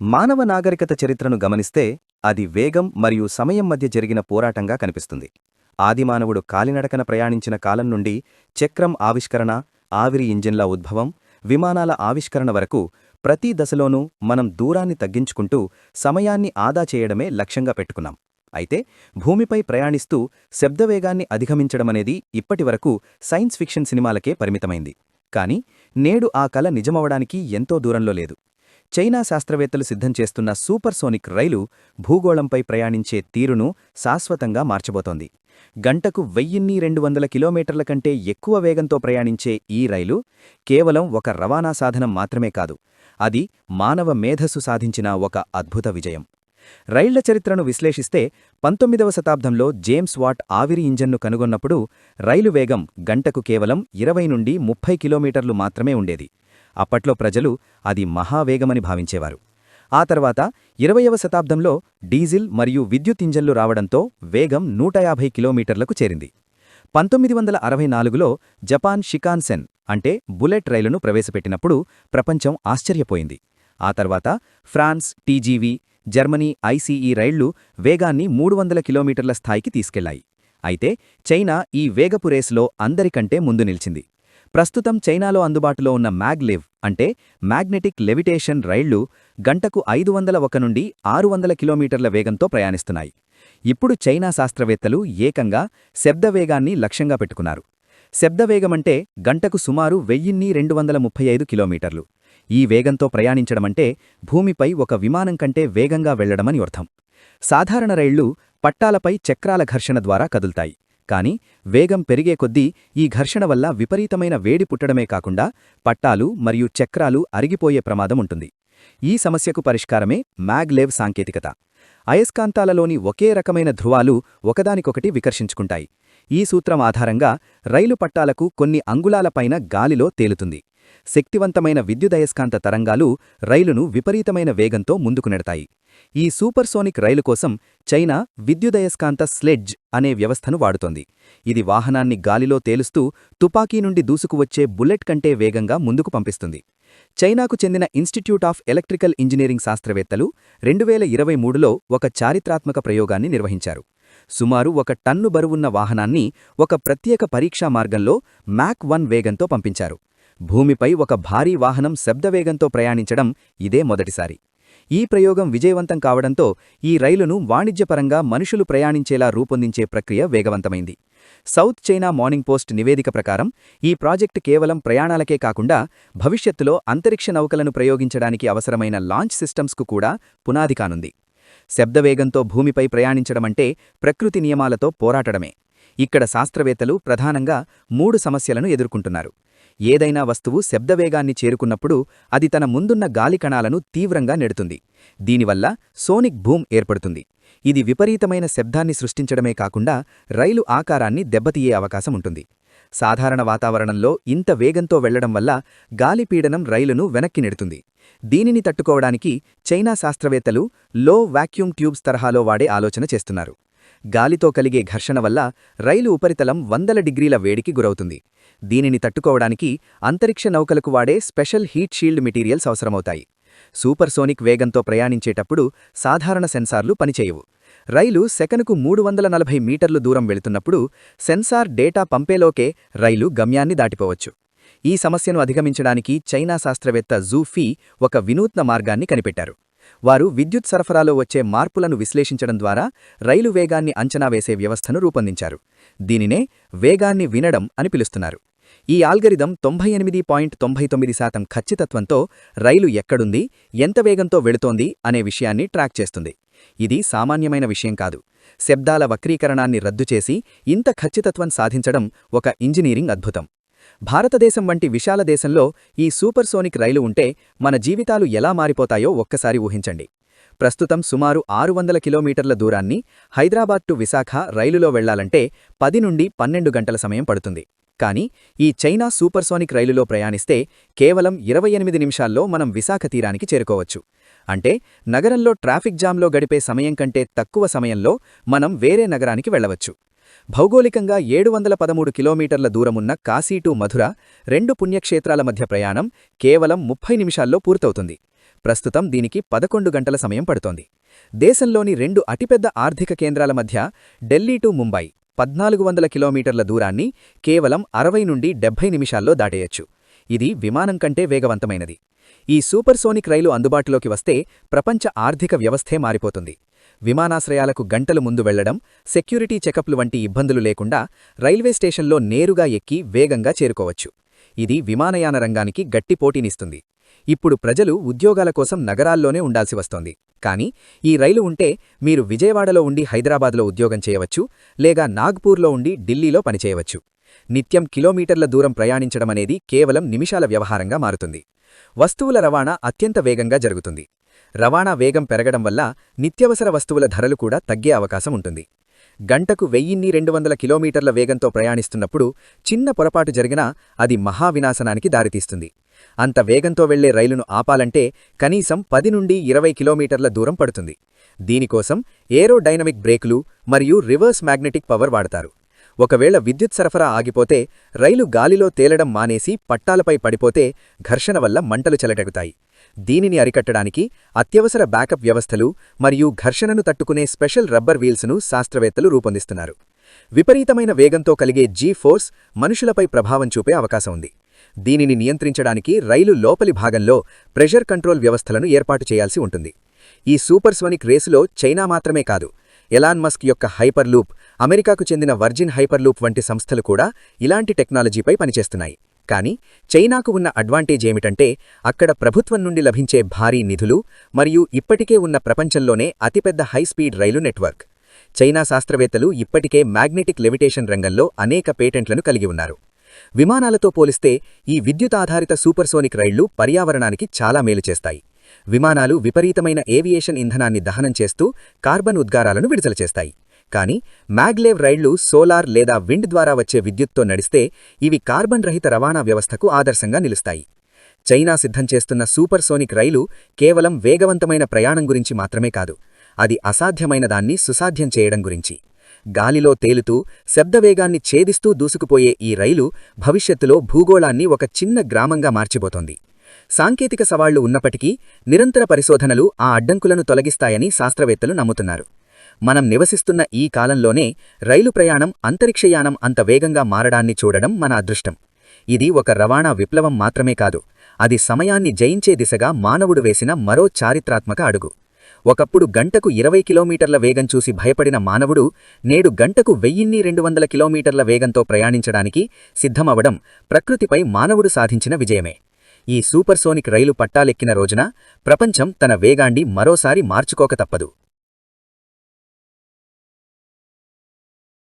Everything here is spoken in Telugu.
మానవ నాగరికత చరిత్రను గమనిస్తే అది వేగం మరియు సమయం మధ్య జరిగిన పోరాటంగా కనిపిస్తుంది. ఆదిమానవుడు కాలినడకన ప్రయాణించిన కాలం నుండి చక్రం ఆవిష్కరణ, ఆవిరి ఇంజిన్ల ఉద్భవం, విమానాల ఆవిష్కరణ వరకు ప్రతి దశలోనూ మనం దూరాన్ని తగ్గించుకుంటూ సమయాన్ని ఆదా చేయడమే లక్ష్యంగా పెట్టుకున్నాం. అయితే భూమిపై ప్రయాణిస్తూ శబ్దవేగాన్ని అధిగమించడమనేది ఇప్పటివరకు సైన్స్ ఫిక్షన్ సినిమాలకే పరిమితమైంది. కాని నేడు ఆ కల నిజమవడానికి ఎంతో దూరంలో లేదు. చైనా శాస్త్రవేత్తలు సిద్ధం చేస్తున్న సూపర్సోనిక్ రైలు భూగోళంపై ప్రయాణించే తీరును శాశ్వతంగా మార్చబోతోంది. గంటకు 1200 కిలోమీటర్ల కంటే ఎక్కువ వేగంతో ప్రయాణించే ఈ రైలు కేవలం ఒక రవాణా సాధనం మాత్రమే కాదు, అది మానవ మేధస్సు సాధించిన ఒక అద్భుత విజయం. రైళ్ల చరిత్రను విశ్లేషిస్తే 19వ శతాబ్దంలో జేమ్స్ వాట్ ఆవిరి ఇంజన్ను కనుగొన్నప్పుడు రైలు వేగం గంటకు కేవలం 20 నుండి 30 కిలోమీటర్లు మాత్రమే ఉండేది. అప్పట్లో ప్రజలు అది మహావేగమని భావించేవారు. ఆ తర్వాత 20వ శతాబ్దంలో డీజిల్ మరియు విద్యుత్ ఇంజన్లు రావడంతో వేగం 150 కిలోమీటర్లకు చేరింది. 1964లో జపాన్ షికాన్సెన్ అంటే బుల్లెట్ రైలును ప్రవేశపెట్టినప్పుడు ప్రపంచం ఆశ్చర్యపోయింది. ఆ తర్వాత ఫ్రాన్స్ టీజీవీ, జర్మనీ ఐసీఈ రైళ్లు వేగాన్ని 300 కిలోమీటర్ల స్థాయికి తీసుకెళ్లాయి. అయితే చైనా ఈ వేగపు రేసులో అందరికంటే ముందు నిలిచింది. ప్రస్తుతం చైనాలో అందుబాటులో ఉన్న మ్యాగ్లెవ్ అంటే మ్యాగ్నెటిక్ లెవిటేషన్ రైళ్లు గంటకు 501 నుండి 600 కిలోమీటర్ల వేగంతో ప్రయాణిస్తున్నాయి. ఇప్పుడు చైనా శాస్త్రవేత్తలు ఏకంగా శబ్దవేగాన్ని లక్ష్యంగా పెట్టుకున్నారు. శబ్దవేగమంటే గంటకు సుమారు 1235 కిలోమీటర్లు. ఈ వేగంతో ప్రయాణించడమంటే భూమిపై ఒక విమానం కంటే వేగంగా వెళ్లడమని అర్థం. సాధారణ రైళ్లు పట్టాలపై చక్రాల ఘర్షణ ద్వారా కదులుతాయి. కాని వేగం పెరిగే కొద్దీ ఈ ఘర్షణ వల్ల విపరీతమైన వేడి పుట్టడమే కాకుండా పట్టాలు మరియు చక్రాలు అరిగిపోయే ప్రమాదం ఉంటుంది. ఈ సమస్యకు పరిష్కారమే మ్యాగ్లెవ్ సాంకేతికత. అయస్కాంతాలలోని ఒకే రకమైన ధృవాలు ఒకదానికొకటి వికర్షించుకుంటాయి. ఈ సూత్రం ఆధారంగా రైలు పట్టాలకు కొన్ని అంగుళాలపైన గాలిలో తేలుతుంది. శక్తివంతమైన విద్యుదయస్కాంత తరంగాలు రైలును విపరీతమైన వేగంతో ముందుకు నెడతాయి. ఈ సూపర్సోనిక్ రైలు కోసం చైనా విద్యుదయస్కాంత స్లెడ్జ్ అనే వ్యవస్థను వాడుతోంది. ఇది వాహనాన్ని గాలిలో తేలుస్తూ తుపాకీ నుండి దూసుకువచ్చే బుల్లెట్ కంటే వేగంగా ముందుకు పంపిస్తుంది. చైనాకు చెందిన ఇన్స్టిట్యూట్ ఆఫ్ ఎలక్ట్రికల్ ఇంజనీరింగ్ శాస్త్రవేత్తలు 2023లో ఒక చారిత్రాత్మక ప్రయోగాన్ని నిర్వహించారు. సుమారు 1 టన్ను బరువున్న వాహనాన్ని ఒక ప్రత్యేక పరీక్షా మార్గంలో మాక్ 1 వేగంతో పంపించారు. భూమిపై ఒక భారీ వాహనం శబ్దవేగంతో ప్రయాణించడం ఇదే మొదటిసారి. ఈ ప్రయోగం విజయవంతం కావడంతో ఈ రైలును వాణిజ్యపరంగా మనుషులు ప్రయాణించేలా రూపొందించే ప్రక్రియ వేగవంతమైంది. సౌత్ చైనా మార్నింగ్ పోస్ట్ నివేదిక ప్రకారం ఈ ప్రాజెక్టు కేవలం ప్రయాణాలకే కాకుండా భవిష్యత్తులో అంతరిక్ష నౌకలను ప్రయోగించడానికి అవసరమైన లాంచ్ సిస్టమ్స్కు కూడా పునాది కానుంది. శబ్దవేగంతో భూమిపై ప్రయాణించడమంటే ప్రకృతి నియమాలతో పోరాటడమే. ఇక్కడ శాస్త్రవేత్తలు ప్రధానంగా 3 సమస్యలను ఎదుర్కొంటున్నారు. ఏదైనా వస్తువు శబ్దవేగాన్ని చేరుకున్నప్పుడు అది తన ముందున్న గాలి కణాలను తీవ్రంగా నెడుతుంది. దీనివల్ల సోనిక్ బూమ్ ఏర్పడుతుంది. ఇది విపరీతమైన శబ్దాన్ని సృష్టించడమే కాకుండా రైలు ఆకారాన్ని దెబ్బతీయే అవకాశముంటుంది. సాధారణ వాతావరణంలో ఇంత వేగంతో వెళ్లడం వల్ల గాలిపీడనం రైలును వెనక్కి నెడుతుంది. దీనిని తట్టుకోవడానికి చైనా శాస్త్రవేత్తలు లో వాక్యూమ్ ట్యూబ్స్ తరహాలో వాడే ఆలోచన చేస్తున్నారు. గాలితో కలిగే ఘర్షణ వల్ల రైలు ఉపరితలం 100 డిగ్రీల వేడికి గురవుతుంది. దీనిని తట్టుకోవడానికి అంతరిక్ష నౌకలకు వాడే స్పెషల్ హీట్ షీల్డ్ మెటీరియల్స్ అవసరమవుతాయి. సూపర్సోనిక్ వేగంతో ప్రయాణించేటప్పుడు సాధారణ సెన్సార్లు పనిచేయవు. రైలు సెకనుకు 340 మీటర్లు దూరం వెళుతున్నప్పుడు సెన్సార్ డేటా పంపేలోకే రైలు గమ్యాన్ని దాటిపోవచ్చు. ఈ సమస్యను అధిగమించడానికి చైనా శాస్త్రవేత్త జూ ఫీ ఒక వినూత్న మార్గాన్ని కనిపెట్టారు. వారు విద్యుత్ సరఫరాలో వచ్చే మార్పులను విశ్లేషించడం ద్వారా రైలు వేగాన్ని అంచనా వేసే వ్యవస్థను రూపొందించారు. దీనినే వేగాన్ని వినడం అని పిలుస్తున్నారు. ఈ ఆల్గరిథం 98.99% ఖచ్చితత్వంతో రైలు ఎక్కడుంది, ఎంత వేగంతో వెళుతోంది అనే విషయాన్ని ట్రాక్ చేస్తుంది. ఇది సామాన్యమైన విషయం కాదు. శబ్దాల వక్రీకరణాన్ని రద్దుచేసి ఇంత ఖచ్చితత్వం సాధించడం ఒక ఇంజనీరింగ్ అద్భుతం. భారతదేశం వంటి విశాల దేశంలో ఈ సూపర్సోనిక్ రైలు ఉంటే మన జీవితాలు ఎలా మారిపోతాయో ఒక్కసారి ఊహించండి. ప్రస్తుతం సుమారు 600 కిలోమీటర్ల దూరాన్ని హైదరాబాద్ టు విశాఖ రైలులో వెళ్లాలంటే 10 నుండి 12 గంటల సమయం పడుతుంది. కానీ ఈ చైనా సూపర్సోనిక్ రైలులో ప్రయాణిస్తే కేవలం 28 నిమిషాల్లో మనం విశాఖ తీరానికి చేరుకోవచ్చు. అంటే నగరంలో ట్రాఫిక్ జామ్లో గడిపే సమయం కంటే తక్కువ సమయంలో మనం వేరే నగరానికి వెళ్లవచ్చు. భౌగోళికంగా 713 కిలోమీటర్ల దూరమున్న కాశీ టు మధుర 2 పుణ్యక్షేత్రాల మధ్య ప్రయాణం కేవలం 30 నిమిషాల్లో పూర్తవుతుంది. ప్రస్తుతం దీనికి 11 గంటల సమయం పడుతోంది. దేశంలోని 2 అతిపెద్ద ఆర్థిక కేంద్రాల మధ్య ఢిల్లీ టు ముంబై 1400 కిలోమీటర్ల దూరాన్ని కేవలం 60 నుండి 70 నిమిషాల్లో దాటేయొచ్చు. ఇది విమానం కంటే వేగవంతమైనది. ఈ సూపర్సోనిక్ రైలు అందుబాటులోకి వస్తే ప్రపంచ ఆర్థిక వ్యవస్థే మారిపోతుంది. విమానాశ్రయాలకు గంటలు ముందు వెళ్లడం, సెక్యూరిటీ చెకప్లు వంటి ఇబ్బందులు లేకుండా రైల్వే స్టేషన్లో నేరుగా ఎక్కి వేగంగా చేరుకోవచ్చు. ఇది విమానయాన రంగానికి గట్టి పోటీనిస్తుంది. ఇప్పుడు ప్రజలు ఉద్యోగాల కోసం నగరాల్లోనే ఉండాల్సి వస్తోంది. కానీ ఈ రైలు ఉంటే మీరు విజయవాడలో ఉండి హైదరాబాద్లో ఉద్యోగం చేయవచ్చు, లేదా నాగ్పూర్లో ఉండి ఢిల్లీలో పనిచేయవచ్చు. నిత్యం కిలోమీటర్ల దూరం ప్రయాణించడమనేది కేవలం నిమిషాల వ్యవహారంగా మారుతుంది. వస్తువుల రవాణా అత్యంత వేగంగా జరుగుతుంది. రవాణా వేగం పెరగడం వల్ల నిత్యవసర వస్తువుల ధరలు కూడా తగ్గే అవకాశం ఉంటుంది. గంటకు 1200 కిలోమీటర్ల వేగంతో ప్రయాణిస్తున్నప్పుడు చిన్న పొరపాటు జరిగినా అది మహావినాశనానికి దారితీస్తుంది. అంత వేగంతో వెళ్లే రైలును ఆపాలంటే కనీసం 10 నుండి 20 కిలోమీటర్ల దూరం పడుతుంది. దీనికోసం ఏరోడైనమిక్ బ్రేకులు మరియు రివర్స్ మ్యాగ్నెటిక్ పవర్ వాడతారు. ఒకవేళ విద్యుత్ సరఫరా ఆగిపోతే, రైలు గాలిలో తేలడం మానేసి పట్టాలపై పడిపోతే ఘర్షణ వల్ల మంటలు చెలటెగుతాయి. దీనిని అరికట్టడానికి అత్యవసర బ్యాకప్ వ్యవస్థలు మరియు ఘర్షణను తట్టుకునే స్పెషల్ రబ్బర్ వీల్స్ను శాస్త్రవేత్తలు రూపొందిస్తున్నారు. విపరీతమైన వేగంతో కలిగే జీ-ఫోర్స్ మనుషులపై ప్రభావం చూపే అవకాశం ఉంది. దీనిని నియంత్రించడానికి రైలు లోపలి భాగంలో ప్రెషర్ కంట్రోల్ వ్యవస్థలను ఏర్పాటు చేయాల్సి ఉంటుంది. ఈ సూపర్సోనిక్ రేసులో చైనా మాత్రమే కాదు, ఎలాన్ మస్క్ యొక్క హైపర్లూప్, అమెరికాకు చెందిన వర్జిన్ హైపర్లూప్ వంటి సంస్థలు కూడా ఇలాంటి టెక్నాలజీపై పనిచేస్తున్నాయి. కానీ చైనాకు ఉన్న అడ్వాంటేజ్ ఏమిటంటే అక్కడ ప్రభుత్వం నుండి లభించే భారీ నిధులు మరియు ఇప్పటికే ఉన్న ప్రపంచంలోనే అతిపెద్ద హైస్పీడ్ రైలు నెట్వర్క్. చైనా శాస్త్రవేత్తలు ఇప్పటికే మ్యాగ్నెటిక్ లెవిటేషన్ రంగంలో అనేక పేటెంట్లను కలిగి ఉన్నారు. విమానాలతో పోలిస్తే ఈ విద్యుతాధారిత సూపర్సోనిక్ రైళ్లు పర్యావరణానికి చాలా మేలు చేస్తాయి. విమానాలు విపరీతమైన ఏవియేషన్ ఇంధనాన్ని దహనం చేస్తూ కార్బన్ ఉద్గారాలను విడుదల చేస్తాయి. కానీ మ్యాగ్లేవ్ రైళ్లు సోలార్ లేదా విండ్ ద్వారా వచ్చే విద్యుత్తో నడిస్తే ఇవి కార్బన్ రహిత రవాణా వ్యవస్థకు ఆదర్శంగా నిలుస్తాయి. చైనా సిద్ధం చేస్తున్న సూపర్సోనిక్ రైలు కేవలం వేగవంతమైన ప్రయాణం గురించి మాత్రమే కాదు, అది అసాధ్యమైన దాన్ని సుసాధ్యం చేయడం గురించి. గాలిలో తేలుతూ శబ్దవేగాన్ని ఛేదిస్తూ దూసుకుపోయే ఈ రైలు భవిష్యత్తులో భూగోళాన్ని ఒక చిన్న గ్రామంగా మార్చిబోతోంది. సాంకేతిక సవాళ్లు ఉన్నప్పటికీ నిరంతర పరిశోధనలు ఆ అడ్డంకులను తొలగిస్తాయని శాస్త్రవేత్తలు నమ్ముతున్నారు. మనం నివసిస్తున్న ఈ కాలంలోనే రైలు ప్రయాణం, అంతరిక్షయానం అంత వేగంగా మారడాన్ని చూడడం మన అదృష్టం. ఇది ఒక రవాణా విప్లవం మాత్రమే కాదు, అది సమయాన్ని జయించే దిశగా మానవుడు వేసిన మరో చారిత్రాత్మక అడుగు. ఒకప్పుడు గంటకు 20 కిలోమీటర్ల వేగం చూసి భయపడిన మానవుడు నేడు గంటకు 1200 కిలోమీటర్ల వేగంతో ప్రయాణించడానికి సిద్ధమవడం ప్రకృతిపై మానవుడు సాధించిన విజయమే. ఈ సూపర్సోనిక్ రైలు పట్టాలెక్కిన రోజున ప్రపంచం తన వేగాన్ని మరోసారి మార్చుకోక తప్పదు.